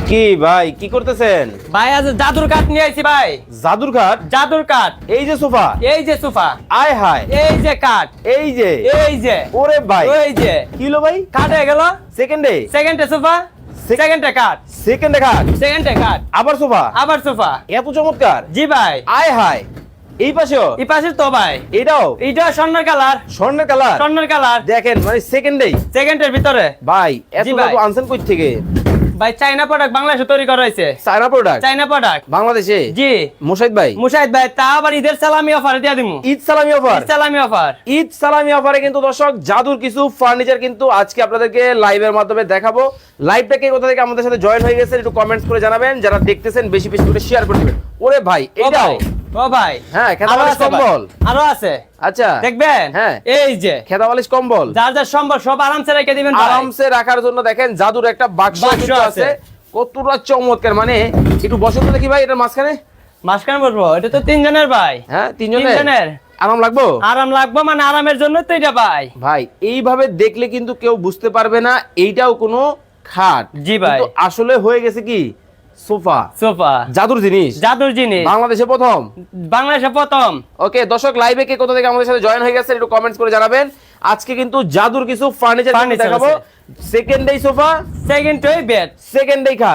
কি ভাই কি করতেছেন? ভাই আজ জাদুর কাঠ নিয়ে আইছি ভাই। জাদুর কাঠ? জাদুর কাঠ। এই যে সোফা, এই যে সোফা, আয় হায়, এই যে কাঠ, এই যে, এই যে, ওরে ভাই ওই যে কি হলো ভাই? কাঠ হয়ে গেল। সেকেন্ডে সেকেন্ডে সোফা, সেকেন্ডে কাঠ, সেকেন্ডে কাঠ, সেকেন্ডে কাঠ, আবার সোফা, আবার সোফা। এত চমৎকার! জি ভাই। আয় হায়, এই পাশেও এই পাশে তো ভাই এটাও এটা স্বর্ণের কালার, স্বর্ণের কালার। স্বর্ণের কালার। দেখেন মানে সেকেন্ডেই সেকেন্ডের ভিতরে ভাই এত জি ভাই। জাদু আনছেন কই থেকে? ভাই চাইনা প্রোডাক্ট বাংলাদেশে তৈরি করা হয়েছে। চায়না প্রোডাক্ট চাইনা প্রোডাক্ট বাংলাদেশে? জি। মুশাহিদ ভাই, মুশাহিদ ভাই তা আবার ঈদের সালামি অফার দিয়ে দিমু। ঈদ সালামি অফার। ঈদ সালামি অফার। ঈদ সালামি অফারে কিন্তু দর্শক জাদুর কিছু ফার্নিচার কিন্তু আজকে আপনাদেরকে লাইভের মাধ্যমে দেখাবো। লাইভটাকে কোথা থেকে আমাদের সাথে জয়েন হয়ে গেছেন একটু কমেন্টস করে জানাবেন, যারা দেখতেছেন বেশি বেশি করে শেয়ার করে দিবেন। ওরে ভাই ও এটাও? ভাই, ও ভাই হ্যাঁ, আরো খেতাবালিশ আছে ভাই, কম্বল। আরো আছে আচ্ছা দেখবেন। হ্যাঁ। এই যে খেতাবালিশ কম্বল যার যার সম্ভব সব আরামসে রেখে দিবেন ভাই। আরামসে রাখার জন্য দেখেন জাদুর একটা বাক্স বাক্স কিন্তু আছে। আছে। কতটা চমৎকার, মানে একটু বসন্ত দেখি ভাই এটার মাঝখানে। মাসখান বলবো এটা তো তিনজনের ভাই। হ্যাঁ তিনজনের তিনজনের আরাম লাগবো আরাম লাগবে, মানে আরামের জন্য তো এটা ভাই। ভাই। এইভাবে দেখলে কিন্তু কেউ বুঝতে পারবে না এইটাও কোনো খাট। জি ভাই। কিন্তু আসলে হয়ে গেছে কি সোফা, সোফা জাদুর জিনিস, জাদুর জিনিস বাংলাদেশে প্রথম। বাংলাদেশে প্রথম। ওকে দর্শক, লাইভে কে কোথা থেকে আমাদের সাথে জয়েন হয়ে গেছে একটু কমেন্টস করে জানাবেন। আজকে কিন্তু জাদুর কিছু ফার্নিচার Furniture দেখাবো। আছে। সেকেন্ডেই সোফা, সেকেন্ড বেড। সেকেন্ডেই খাট।